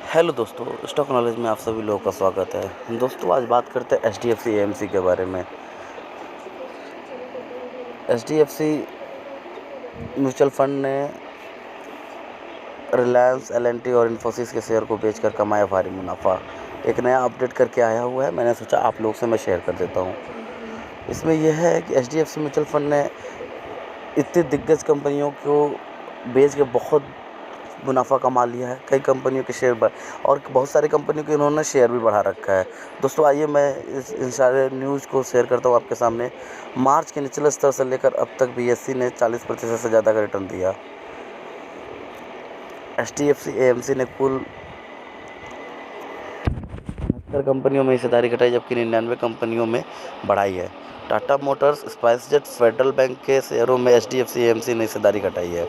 Hello दोस्तों, stock knowledge में आप सभी लोगों का स्वागत है। दोस्तों, आज बात करते हैं एचडीएफसी एएमसी के बारे में। एचडीएफसी म्यूचुअल फंड ने रिलायंस, एलएनटी और इन्फोसिस के शेयर को बेचकर कमाया भारी मुनाफा। एक नया अपडेट करके आया हुआ है, मैंने सोचा आप लोग से मैं शेयर कर देता हूँ। इसमें यह है कि एचडीएफसी म्यूचुअल फंड ने इतनी दिग्गज कंपनियों को बेच के बहुत मुनाफा कमा लिया है। कई कंपनियों के शेयर और बहुत सारी कंपनियों के इन्होंने शेयर भी बढ़ा रखा है। दोस्तों, आइए मैं इन सारे न्यूज़ को शेयर करता हूँ आपके सामने। मार्च के निचले स्तर से लेकर अब तक बीएसई ने 40% से ज़्यादा का रिटर्न दिया। एचडीएफसी एएमसी ने कुल 70 कंपनियों में हिस्सेदारी घटाई, जबकि 99 कंपनियों में बढ़ाई है। Tata Motors, SpiceJet, federal bank के शेयरों में एचडीएफसी एएमसी ने हिस्सेदारी घटाई है।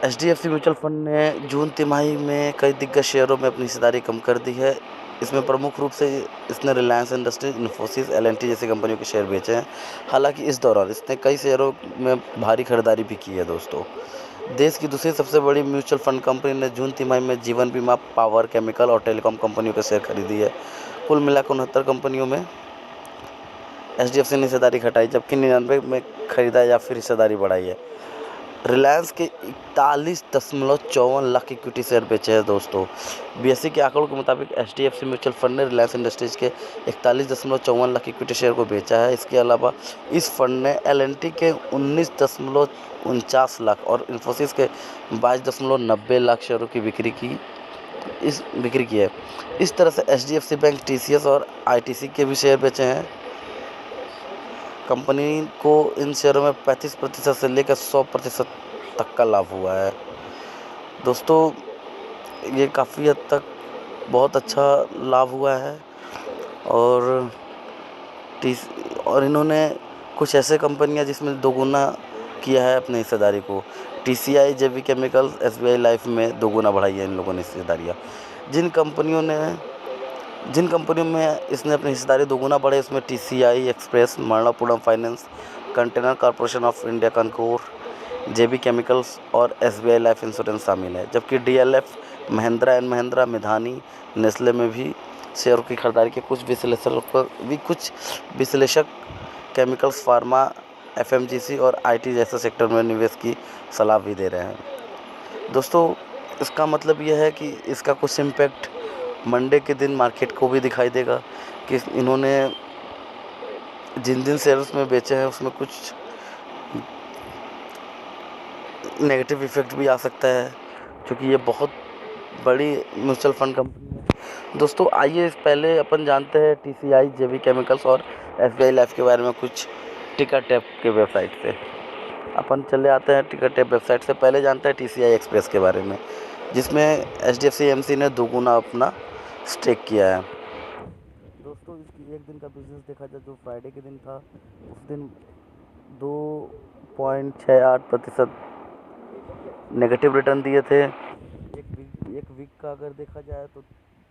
एचडीएफसी म्यूचुअल फंड ने जून तिमाही में कई दिग्गज शेयरों में अपनी हिस्सेदारी कम कर दी है। इसमें प्रमुख रूप से इसने रिलायंस इंडस्ट्रीज, इन्फोसिस, एलएनटी जैसी कंपनियों के शेयर बेचे हैं। हालांकि इस दौरान इसने कई शेयरों में भारी खरीदारी भी की है। दोस्तों, देश की दूसरी सबसे बड़ी म्यूचुअल फंड कंपनी ने जून तिमाही में जीवन बीमा, पावर, केमिकल और टेलीकॉम कंपनियों के शेयर खरीदी है। कुल मिलाकर 69 कंपनियों में एचडीएफसी ने हिस्सेदारी घटाई, जबकि 99 में खरीदा या फिर हिस्सेदारी बढ़ाई है। रिलायंस के 41.54 लाख इक्विटी शेयर बेचे हैं। दोस्तों, बीएसई के आंकड़ों के मुताबिक एचडीएफसी म्यूचुअल फंड ने रिलायंस इंडस्ट्रीज के 41.54 लाख इक्विटी शेयर को बेचा है। इसके अलावा इस फंड ने एलएनटी के 19.49 लाख और इन्फोसिस के 22.90 लाख शेयरों की बिक्री की है। इस तरह से एचडीएफसी बैंक, टीसीएस और आईटीसी के भी शेयर बेचे हैं। कंपनी को इन शेयरों में 35% से लेकर 100% तक का लाभ हुआ है। दोस्तों, ये काफ़ी हद तक बहुत अच्छा लाभ हुआ है। और इन्होंने कुछ ऐसे कंपनियां जिसमें दोगुना किया है अपनी हिस्सेदारी को। टीसीआई, जेवी केमिकल्स, एसबीआई लाइफ में दोगुना बढ़ाई है इन लोगों ने हिस्सेदारियाँ। जिन कंपनियों में इसने अपनी हिस्सेदारी दोगुना बढ़ाई, इसमें TCI express, Manappuram finance, container corporation of India Concor, JB chemicals और एसबीआई लाइफ इंश्योरेंस शामिल है। जबकि DLF, Mahindra and Mahindra, Midhani, Nestle में भी शेयरों की खरीदारी के कुछ विश्लेषक केमिकल्स, फार्मा, एफएमजीसी और आईटी जैसे सेक्टर में निवेश की सलाह भी दे रहे हैं। दोस्तों, इसका मतलब यह है कि इसका कुछ इम्पैक्ट मंडे के दिन मार्केट को भी दिखाई देगा कि इन्होंने जिन शेयर्स में बेचे हैं उसमें कुछ नेगेटिव इफेक्ट भी आ सकता है, क्योंकि ये बहुत बड़ी म्यूचुअल फंड कंपनी है। दोस्तों, आइए पहले अपन जानते हैं टीसीआई, जेवी केमिकल्स और एसबीआई लाइफ के बारे में कुछ टिकरटैप के वेबसाइट से। अपन चले आते हैं टिकरटैप वेबसाइट से। पहले जानते हैं टीसीआई एक्सप्रेस के बारे में, जिसमें एचडीएफसी एएमसी ने दोगुना अपना स्टेक किया है। दोस्तों, इसकी एक दिन का बिजनेस देखा जाए, जो फ्राइडे के दिन था, उस दिन 2.68% नेगेटिव रिटर्न दिए थे। एक वीक का अगर देखा जाए तो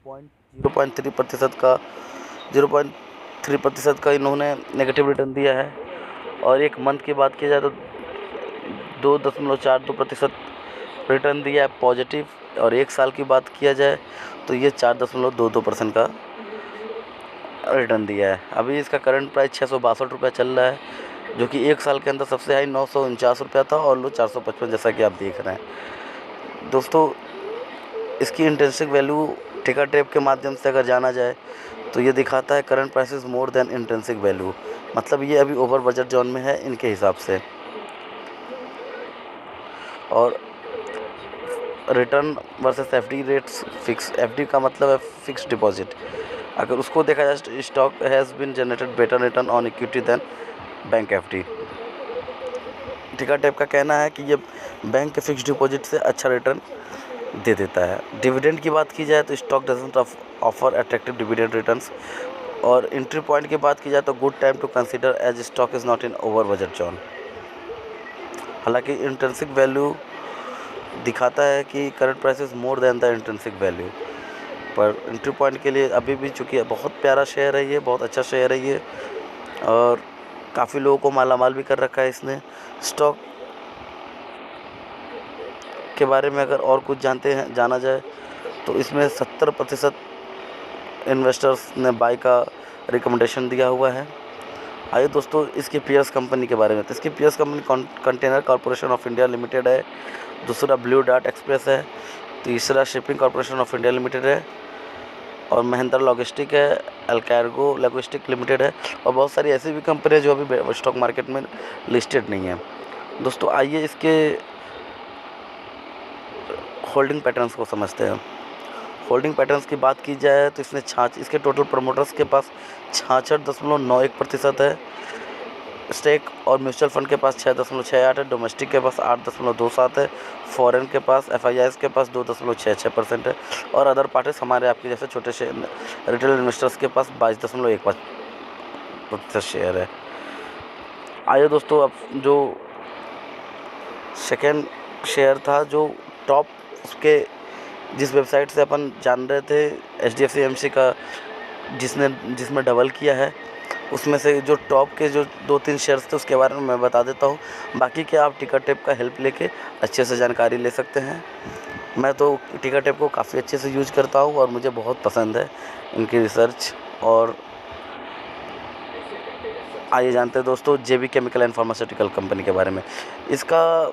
0.3% का इन्होंने नेगेटिव रिटर्न दिया है। और एक मंथ की बात की जाए तो 2.42% रिटर्न दिया है पॉजिटिव। और एक साल की बात किया जाए तो ये 4.22% का रिटर्न दिया है। अभी इसका करंट प्राइस 662 रुपये चल रहा है, जो कि एक साल के अंदर सबसे हाई 949 रुपया था और लो 455, जैसा कि आप देख रहे हैं। दोस्तों, इसकी इंट्रिंसिक वैल्यू टिकरटैप के माध्यम से अगर जाना जाए तो ये दिखाता है current price is more than intrinsic value, मतलब ये अभी ओवर बजट जोन में है इनके हिसाब से। और return versus FD rates fix, FD का मतलब है फिक्स डिपॉजिट, अगर उसको देखा जाए stock has been generated better return on equity than bank FD. Tickertape का कहना है कि ये बैंक के फिक्स डिपॉजिट से अच्छा रिटर्न दे देता है। डिविडेंड की बात की जाए तो stock doesn't offer attractive dividend returns. और एंट्री पॉइंट की बात की जाए तो good time to consider as stock is not in over budget zone. हालांकि इंट्रिंसिक वैल्यू दिखाता है कि current price is more than the intrinsic value, पर एंट्री पॉइंट के लिए अभी भी, चूँकि बहुत प्यारा शेयर है ये, बहुत अच्छा शेयर है ये, और काफ़ी लोगों को मालामाल भी कर रखा है इसने। स्टॉक के बारे में अगर और कुछ जाना जाए तो इसमें 70% इन्वेस्टर्स ने बाई का रिकमेंडेशन दिया हुआ है। आइए दोस्तों इसकी पीयर्स कंपनी के बारे में। तो इसकी peers company Container Corporation of India Limited है, दूसरा ब्लू डार्ट एक्सप्रेस है, तीसरा Shipping Corporation of India Limited है, और महिंद्रा लॉजिस्टिक है, एलकार्गो लॉजिस्टिक लिमिटेड है, और बहुत सारी ऐसी भी कंपनी है जो अभी स्टॉक मार्केट में लिस्टेड नहीं है। दोस्तों आइए इसके होल्डिंग पैटर्न्स को समझते हैं। होल्डिंग पैटर्न्स की बात की जाए तो इसके टोटल प्रमोटर्स के पास 66.91% है स्टेक, और म्यूचुअल फंड के पास 6.68 है, डोमेस्टिक के पास 8.27 है, फॉरेन के पास FIIs के पास 2.66% है, और अदर पार्टीज हमारे आपके जैसे छोटे रिटेल इन्वेस्टर्स के पास 22.15% शेयर है। आइए दोस्तों अब जो सेकेंड शेयर था जो टॉप उसके जिस वेबसाइट से अपन जान रहे थे HDFC AMC का जिसमें डबल किया है, उसमें से जो टॉप के जो 2-3 शेयर्स थे उसके बारे में मैं बता देता हूँ। बाकी के आप टिकरटेप का हेल्प लेके अच्छे से जानकारी ले सकते हैं। मैं तो टिकरटेप को काफ़ी अच्छे से यूज करता हूँ और मुझे बहुत पसंद है इनकी रिसर्च। और आइए जानते हैं दोस्तों JB chemical and pharmaceutical company के बारे में। इसका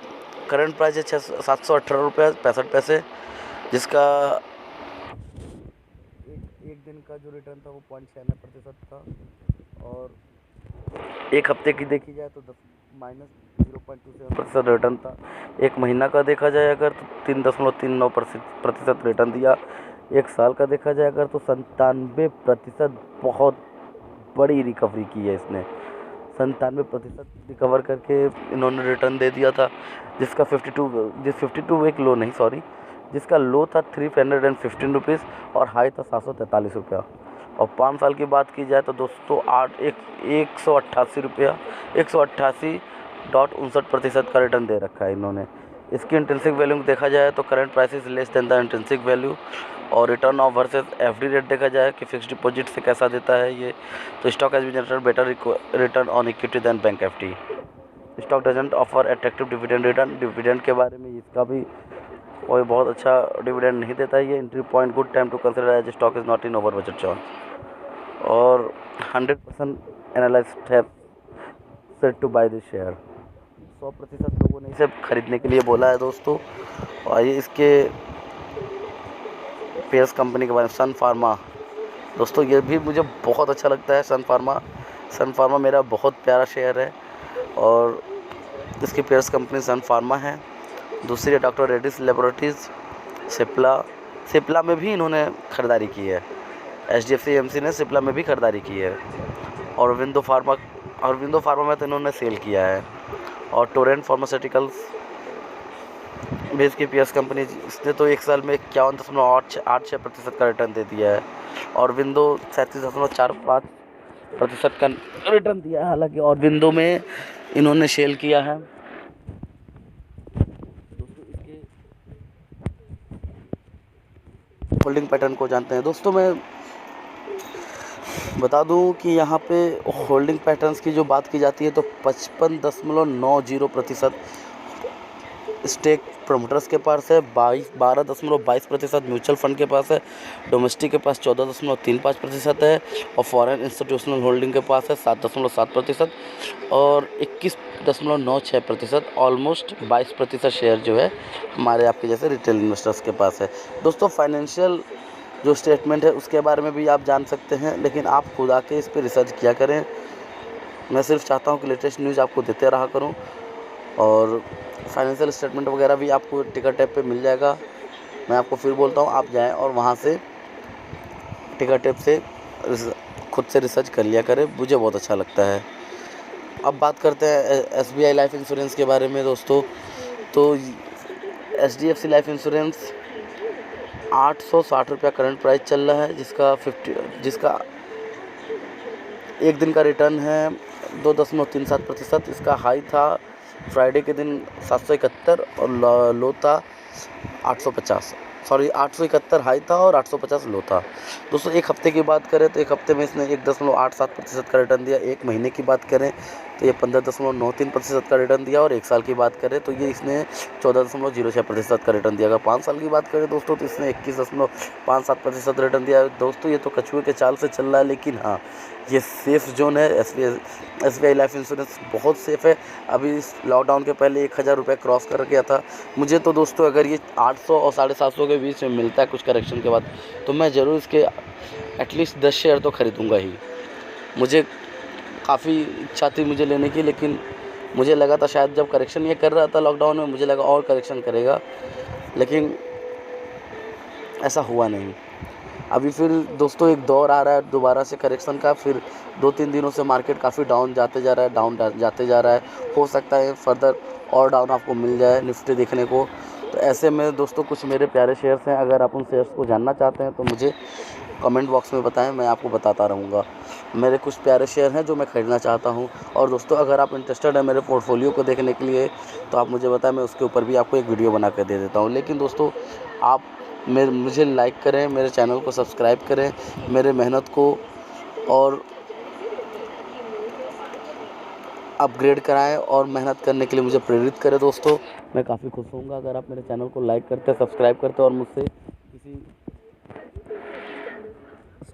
करंट प्राइस है 718 रुपये 65 पैसे, जिसका एक दिन का जो रिटर्न था वो 0.96% था, और एक हफ्ते की देखी जाए तो -0.27% रिटर्न था। एक महीना का देखा जाए अगर तो 3.39% रिटर्न दिया। एक साल का देखा जाए अगर तो 97% बहुत बड़ी रिकवरी की है इसने। 97% रिकवर करके इन्होंने रिटर्न दे दिया था, जिसका 52 एक लो नहीं सॉरी जिसका लो था 315 रुपीज़ और हाई था 743 रुपया। और 5 साल की बात की जाए तो दोस्तों 188 रुपया 188.59% का रिटर्न दे रखा है इन्होंने। इसकी इंट्रिंसिक वैल्यू में देखा जाए तो current price is less than the intrinsic value, और return of versus FD rate देखा जाए कि फिक्स्ड डिपॉजिट से कैसा देता है ये, तो stock has been generated better return on equity than bank FD। Stock doesn't offer attractive dividend return. Dividend के बारे में इसका भी कोई बहुत अच्छा डिविडेंड नहीं देता है ये। Entry point good time to consider as stock is not in over budget zone, और 100% analyst have said to buy this share. 100% लोगों ने इसे खरीदने के लिए बोला है दोस्तों। और आइए इसके पेयर्स कंपनी के बारे में। सन फार्मा दोस्तों ये भी मुझे बहुत अच्छा लगता है। सन फार्मा मेरा बहुत प्यारा शेयर है, और इसकी पेयर्स कंपनी सन फार्मा है। दूसरी है डॉक्टर रेड्डीज लेबोरेटरीज, सिप्ला में भी इन्होंने खरीदारी की है। HDFC AMC ने सिप्ला में भी खरीदारी की है, और विंडो फार्मा में तो इन्होंने सेल किया है। और टोरेंट फार्मास्यूटिकल्स भी इसकी पीएस कंपनी, इसने तो एक साल में 51.86% का रिटर्न दे दिया है, और विंडो 37.45% का रिटर्न दिया है। हालांकि और विंडो में इन्होंने सेल किया है। होल्डिंग पैटर्न को जानते हैं दोस्तों। मैं बता दूं कि यहाँ पे होल्डिंग पैटर्न्स की जो बात की जाती है तो 55.90% स्टेक प्रमोटर्स के पास है, 12.22% म्यूचुअल फंड के पास है, डोमेस्टिक के पास 14.35% है, और फॉरेन इंस्टीट्यूशनल होल्डिंग के पास है 7.7%, और 21.96% ऑलमोस्ट 22% शेयर जो है हमारे आपके जैसे रिटेल इन्वेस्टर्स के पास है। दोस्तों फाइनेंशियल जो स्टेटमेंट है उसके बारे में भी आप जान सकते हैं, लेकिन आप खुद आके इस पर रिसर्च किया करें। मैं सिर्फ चाहता हूँ कि लेटेस्ट न्यूज़ आपको देते रहा करूँ, और फाइनेंशियल स्टेटमेंट वगैरह भी आपको टिकरटेप पे मिल जाएगा। मैं आपको फिर बोलता हूँ, आप जाएं और वहाँ से टिकरटेप से खुद से रिसर्च कर लिया करें, मुझे बहुत अच्छा लगता है। अब बात करते हैं SBI लाइफ इंश्योरेंस के बारे में दोस्तों। तो HDFC लाइफ इंश्योरेंस 860 रुपया करंट प्राइस चल रहा है, जिसका एक दिन का रिटर्न है 2.37%। इसका हाई था फ्राइडे के दिन 771 और लो था 871 हाई था और 850 लो था। दोस्तों एक हफ्ते की बात करें तो एक हफ्ते में इसने 1.87% का रिटर्न दिया। एक महीने की बात करें तो ये 15.93% का रिटर्न दिया, और 1 साल की बात करें तो ये इसने 14.06% का रिटर्न दिया। अगर 5 साल की बात करें दोस्तों तो इसने 21.57% रिटर्न दिया। दोस्तों ये तो कछुए के चाल से चल रहा है, लेकिन हाँ ये सेफ़ जोन है। SBI लाइफ इंश्योरेंस बहुत सेफ़ है। अभी इस लॉकडाउन के पहले 1000 रुपये क्रॉस कर गया था। मुझे तो दोस्तों अगर ये 800 और 750 के बीच में मिलता है कुछ करेक्शन के बाद, तो मैं ज़रूर इसके एटलीस्ट 10 शेयर तो ख़रीदूँगा ही। मुझे काफ़ी इच्छा थी मुझे लेने की, लेकिन मुझे लगा था शायद जब करेक्शन ये कर रहा था लॉकडाउन में, मुझे लगा और करेक्शन करेगा, लेकिन ऐसा हुआ नहीं। अभी फिर दोस्तों एक दौर आ रहा है दोबारा से करेक्शन का। फिर 2-3 दिनों से मार्केट काफ़ी डाउन जाते जा रहा है, जाते जा रहा है। हो सकता है फर्दर और डाउन आपको मिल जाए निफ्टी देखने को। तो ऐसे में दोस्तों कुछ मेरे प्यारे शेयर्स हैं, अगर आप उन शेयर्स को जानना चाहते हैं तो मुझे कमेंट बॉक्स में बताएं, मैं आपको बताता रहूँगा। मेरे कुछ प्यारे शेयर हैं जो मैं ख़रीदना चाहता हूँ। और दोस्तों अगर आप इंटरेस्टेड हैं मेरे पोर्टफोलियो को देखने के लिए तो आप मुझे बताएं, मैं उसके ऊपर भी आपको एक वीडियो बना कर दे देता हूँ। लेकिन दोस्तों आप मुझे लाइक करें, मेरे चैनल को सब्सक्राइब करें, मेरे मेहनत को और अपग्रेड कराएं और मेहनत करने के लिए मुझे प्रेरित करें। दोस्तों मैं काफ़ी खुश होऊंगा अगर आप मेरे चैनल को लाइक करते, सब्सक्राइब करते और मुझसे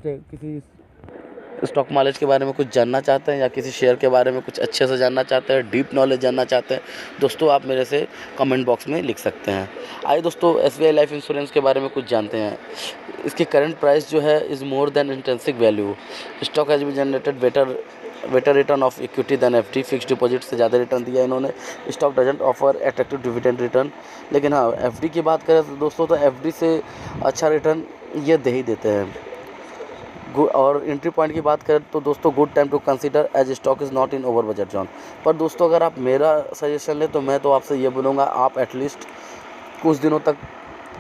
किसी स्टॉक नॉलेज के बारे में कुछ जानना चाहते हैं या किसी शेयर के बारे में कुछ अच्छे से जानना चाहते हैं, डीप नॉलेज जानना चाहते हैं, दोस्तों आप मेरे से कमेंट बॉक्स में लिख सकते हैं। आइए दोस्तों SBI लाइफ इंश्योरेंस के बारे में कुछ जानते हैं। इसकी करंट प्राइस जो है is more than intrinsic value. Stock has been generated better return of equity than FD। Fix deposit से ज़्यादा रिटर्न दिया इन्होंने। Stock doesn't offer attractive dividend return, लेकिन हाँ FD की बात करें तो दोस्तों तो FD से अच्छा रिटर्न ये दे ही देते हैं। और एंट्री पॉइंट की बात करें तो दोस्तों good time to consider as stock is not in over budget zone. पर दोस्तों अगर आप मेरा सजेशन लें तो मैं तो आपसे ये बोलूँगा आप एटलीस्ट कुछ दिनों तक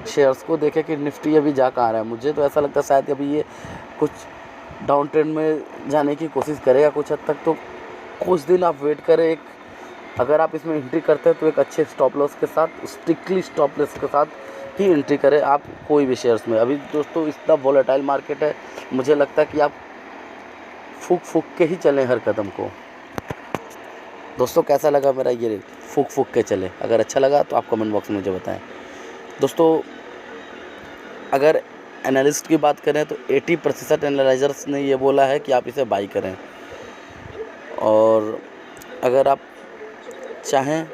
शेयर्स को देखें कि निफ्टी अभी जा कहाँ रहा है। मुझे तो ऐसा लगता है शायद अभी ये कुछ डाउन ट्रेंड में जाने की कोशिश करेगा कुछ हद तक, तो कुछ दिन आप वेट करें। एक अगर आप इसमें एंट्री करते हैं तो एक अच्छे स्टॉप लॉस के साथ, स्ट्रिक्टली स्टॉप लॉस के साथ ही एंट्री करें आप कोई भी शेयर्स में। अभी दोस्तों इतना वोलेटाइल मार्केट है, मुझे लगता है कि आप फूक के ही चलें हर कदम को। दोस्तों कैसा लगा मेरा ये फूक के चले, अगर अच्छा लगा तो आप कमेंट बॉक्स में मुझे बताएं। दोस्तों अगर एनालिस्ट की बात करें तो 80% एनालाइजर्स ने ये बोला है कि आप इसे बाई करें, और अगर आप चाहें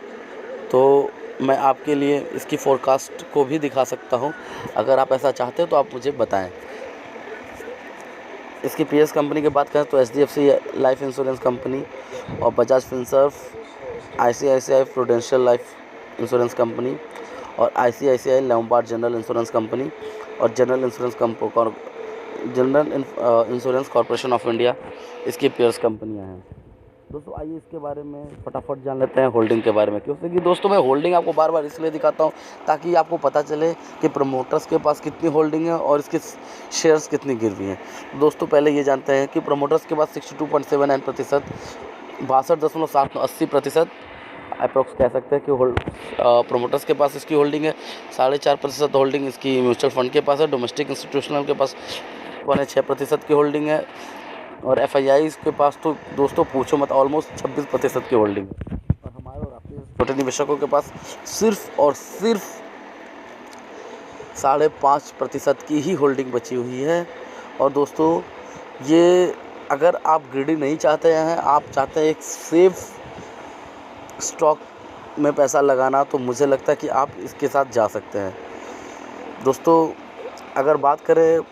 तो मैं आपके लिए इसकी फोरकास्ट को भी दिखा सकता हूं। अगर आप ऐसा चाहते हो तो आप मुझे बताएं। इसकी PS कंपनी की बात करें तो HDFC लाइफ इंश्योरेंस कंपनी और Bajaj Finserv, ICICI Prudential life insurance company और ICICI Lombard general insurance company और general insurance corporation of India इसकी पेयर्स कंपनियां हैं। दोस्तों आइए इसके बारे में फटाफट जान लेते हैं होल्डिंग के बारे में। क्योंकि दोस्तों मैं होल्डिंग आपको बार बार इसलिए दिखाता हूं ताकि आपको पता चले कि प्रमोटर्स के पास कितनी होल्डिंग है और इसके शेयर्स कितनी गिरवी हैं। दोस्तों पहले ये जानते हैं कि प्रमोटर्स के पास 62.79%, 62.80% अप्रॉक्स कह सकते हैं कि प्रमोटर्स के पास इसकी होल्डिंग है। 4.5% होल्डिंग इसकी म्यूचुअल फंड के पास है। डोमेस्टिक इंस्टीट्यूशनल के पास 6% की होल्डिंग है और FIIs के पास तो दोस्तों पूछो मत, ऑलमोस्ट 26% की होल्डिंग है। और हमारे और आपके छोटे निवेशकों के पास सिर्फ और सिर्फ 5.5% की ही होल्डिंग बची हुई है। और दोस्तों ये अगर आप ग्रीडी नहीं चाहते हैं, आप चाहते हैं एक सेफ स्टॉक में पैसा लगाना, तो मुझे लगता है कि आप इसके साथ जा सकते हैं। दोस्तों अगर बात करें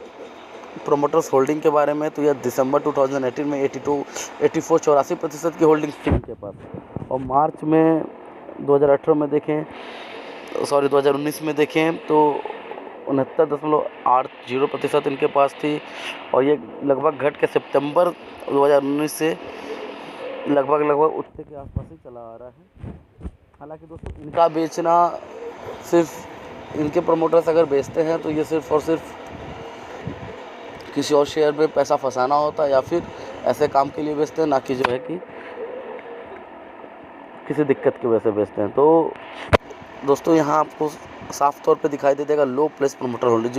प्रोमोटर्स होल्डिंग के बारे में तो यह दिसंबर 2018 में 84% की होल्डिंग थी इनके पास, और मार्च में 2019 में देखें तो 69.80% इनके पास थी, और ये लगभग घट के सितंबर 2019 से लगभग उतने के आसपास ही चला आ रहा है। हालांकि दोस्तों इनका बेचना सिर्फ इनके प्रमोटर्स अगर बेचते हैं तो ये सिर्फ और सिर्फ किसी और शेयर में पैसा फंसाना होता है या फिर ऐसे काम के लिए बेचते हैं, ना कि जो है कि किसी दिक्कत की वजह से बेचते हैं। तो दोस्तों यहाँ आपको साफ तौर पे दिखाई दे देगा low place promoter holding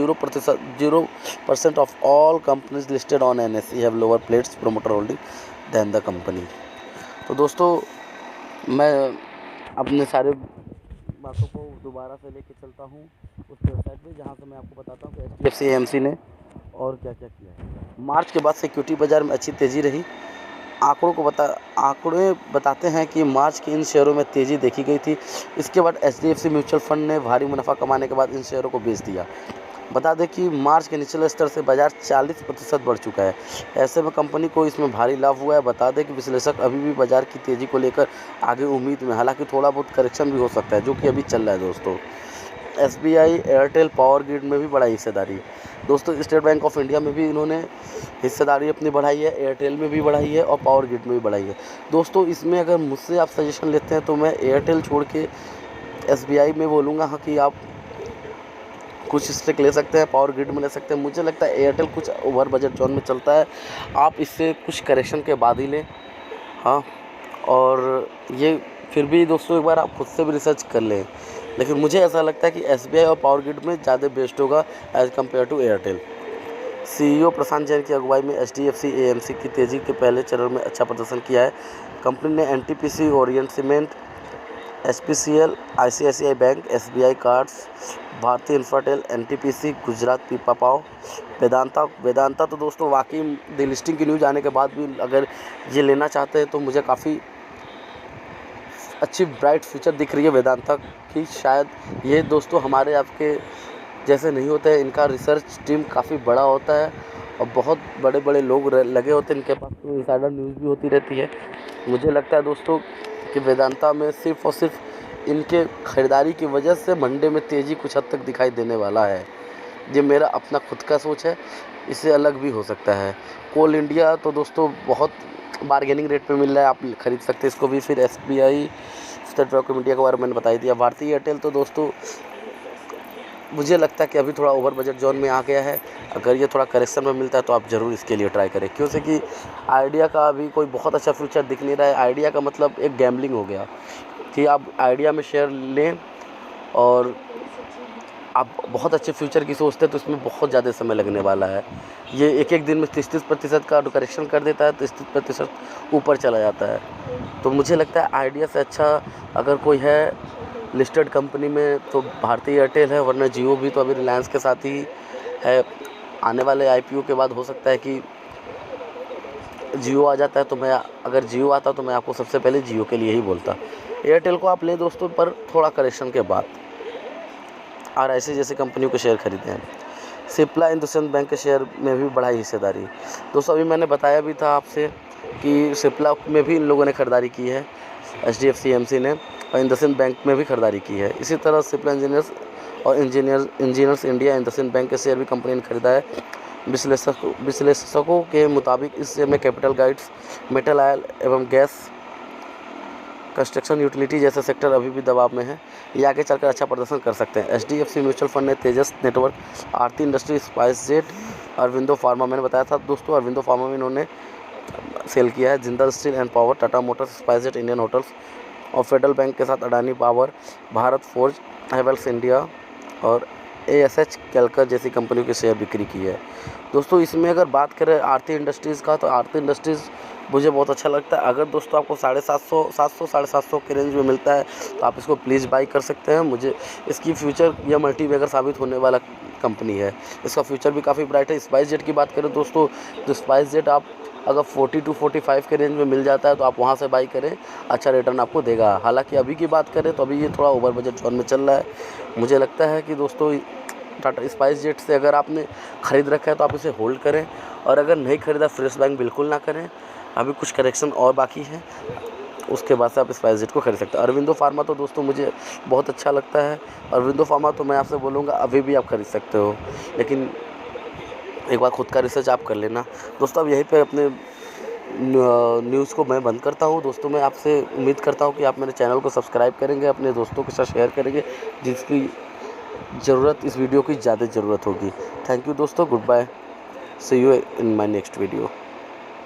0% of all companies listed on NSE have lower place promoter holding than the company. तो दोस्तों मैं अपने सारे बातों को दोबारा से लेके चलता हूँ उस वेबसाइट पे, जहाँ से मैं आपको बताता हूँ कि HDFC AMC ने और क्या क्या किया है। मार्च के बाद सिक्योरिटी बाज़ार में अच्छी तेज़ी रही। आंकड़े बताते हैं कि मार्च के इन शेयरों में तेज़ी देखी गई थी। इसके बाद HDFC म्यूचुअल फंड ने भारी मुनाफा कमाने के बाद इन शेयरों को बेच दिया। बता दें कि मार्च के निचले स्तर से बाजार 40% बढ़ चुका है। ऐसे में कंपनी को इसमें भारी लाभ हुआ है। बता दें कि विश्लेषक अभी भी बाजार की तेज़ी को लेकर आगे उम्मीद में, हालांकि थोड़ा बहुत करेक्शन भी हो सकता है, जो कि अभी चल रहा है दोस्तों। SBI एयरटेल पावर ग्रिड में भी बढ़ाई हिस्सेदारी। दोस्तों स्टेट बैंक ऑफ इंडिया में भी इन्होंने हिस्सेदारी अपनी बढ़ाई है, एयरटेल में भी बढ़ाई है और पावर ग्रिड में भी बढ़ाई है। दोस्तों इसमें अगर मुझसे आप सजेशन लेते हैं तो मैं एयरटेल छोड़ के SBI में बोलूँगा हाँ कि आप कुछ स्टेक ले सकते हैं, पावर ग्रिड में ले सकते हैं। मुझे लगता है एयरटेल कुछ ओवर बजट जोन में चलता है, आप इससे कुछ करेक्शन के बाद ही लें। हाँ, और ये फिर भी दोस्तों एक बार आप खुद से भी रिसर्च कर लें, लेकिन मुझे ऐसा लगता है कि SBI और पावर ग्रिड में ज़्यादा बेस्ट होगा as compare to Airtel. CEO Prashant Jain की अगुवाई में HDFC AMC की तेज़ी के पहले चरण में अच्छा प्रदर्शन किया है। कंपनी ने NTPC, Orient cement, HPCL, ICICI bank, SBI cards, भारतीय इंफ्राटेल, NTPC, गुजरात पीपा पाव, वेदांता तो दोस्तों वाकई डिलिस्टिंग की न्यूज़ आने के बाद भी अगर ये लेना चाहते हैं तो मुझे काफ़ी अच्छी ब्राइट फ्यूचर दिख रही है वेदांता की। शायद ये दोस्तों हमारे आपके जैसे नहीं होते हैं, इनका रिसर्च टीम काफ़ी बड़ा होता है और बहुत बड़े बड़े लोग लगे होते हैं इनके पास, तो इनसाइडर न्यूज़ भी होती रहती है। मुझे लगता है दोस्तों कि वेदांता में सिर्फ़ और सिर्फ इनके ख़रीदारी की वजह से मंडे में तेज़ी कुछ हद तक दिखाई देने वाला है। ये मेरा अपना खुद का सोच है, इससे अलग भी हो सकता है। कोल इंडिया तो दोस्तों बहुत बारगेनिंग रेट पे मिल रहा है, आप ख़रीद सकते हैं इसको भी। फिर SBI, state bank of India के बारे में मैंने बता ही दिया। भारतीय एयरटेल तो दोस्तों मुझे लगता है कि अभी थोड़ा ओवर बजट जोन में आ गया है। अगर ये थोड़ा करेक्शन में मिलता है तो आप ज़रूर इसके लिए ट्राई करें, क्योंकि कि आइडिया का अभी कोई बहुत अच्छा फ्यूचर दिख नहीं रहा है। आइडिया का मतलब एक गैम्बलिंग हो गया कि आप आइडिया में शेयर लें और आप बहुत अच्छे फ्यूचर की सोचते हैं तो इसमें बहुत ज़्यादा समय लगने वाला है। ये एक दिन में 30% का करेक्शन कर देता है, 30% ऊपर चला जाता है। तो मुझे लगता है आइडिया से अच्छा अगर कोई है लिस्टेड कंपनी में तो भारतीय एयरटेल है, वरना जियो भी तो अभी रिलायंस के साथ ही है। आने वाले IPO के बाद हो सकता है कि जियो आ जाता है, तो मैं अगर जियो आता तो मैं आपको सबसे पहले जियो के लिए ही बोलता। एयरटेल को आप लें दोस्तों, पर थोड़ा करेक्शन के बाद, और ऐसे जैसे कंपनियों के शेयर खरीदे हैं। सिप्ला इंडसइंड बैंक के शेयर में भी बढ़ाई हिस्सेदारी। दोस्तों अभी मैंने बताया भी था आपसे कि सिप्ला में भी इन लोगों ने खरीदारी की है, HDFC AMC ने, और इंडसइंड बैंक में भी खरीदारी की है। इसी तरह सिप्ला इंजीनियर्स और इंजीनियर्स इंडिया, इंडसइंड बैंक के शेयर भी कंपनी ने खरीदा है। विश्लेषकों के मुताबिक इस शेयर में कैपिटल गाइड्स, मेटल, ऑयल एवं गैस, कंस्ट्रक्शन, यूटिलिटी जैसे सेक्टर अभी भी दबाव में है। ये आगे चलकर अच्छा प्रदर्शन कर सकते हैं। HDFC म्यूचुअल फंड ने तेजस नेटवर्क, आरती इंडस्ट्री, स्पाइसजेट, अरविंदो फार्मा, मैंने बताया था दोस्तों अरविंदो फार्मा में इन्होंने सेल किया है। Jindal steel and power, Tata Motors, SpiceJet, Indian hotels और फेडरल बैंक के साथ Adani power, Bharat forge, Havells India और ASH कैलकर जैसी कंपनियों के शेयर बिक्री की है। दोस्तों इसमें अगर बात करें आरती इंडस्ट्रीज़ का, तो आरती इंडस्ट्रीज़ मुझे बहुत अच्छा लगता है। अगर दोस्तों आपको 750, 700 के रेंज में मिलता है तो आप इसको प्लीज़ बाई कर सकते हैं। मुझे इसकी फ्यूचर या मल्टीबैगर साबित होने वाला कंपनी है, इसका फ्यूचर भी काफ़ी ब्राइट है। स्पाइसजेट की बात करें दोस्तों, तो स्पाइसजेट आप अगर 40 to 45 के रेंज में मिल जाता है तो आप वहाँ से बाई करें, अच्छा रिटर्न आपको देगा। हालांकि अभी की बात करें तो अभी ये थोड़ा ओवर बजट जोन में चल रहा है। मुझे लगता है कि दोस्तों टाटा स्पाइसजेट से अगर आपने ख़रीद रखा है तो आप इसे होल्ड करें, और अगर नहीं ख़रीदा फ्रेश बाइंग बिल्कुल ना करें। अभी कुछ करेक्शन और बाकी है, उसके बाद से आप स्पाइसजेट को खरीद सकते हैं। अरविंदो फार्मा तो दोस्तों मुझे बहुत अच्छा लगता है। अरविंदो फार्मा तो मैं आपसे बोलूँगा अभी भी आप खरीद सकते हो, लेकिन एक बार खुद का रिसर्च आप कर लेना। दोस्तों अब यहीं पे अपने न्यूज़ को मैं बंद करता हूँ। दोस्तों मैं आपसे उम्मीद करता हूँ कि आप मेरे चैनल को सब्सक्राइब करेंगे, अपने दोस्तों के साथ शेयर करेंगे जिसकी ज़रूरत इस वीडियो की ज़्यादा ज़रूरत होगी। थैंक यू दोस्तों, good bye, see you in my next video.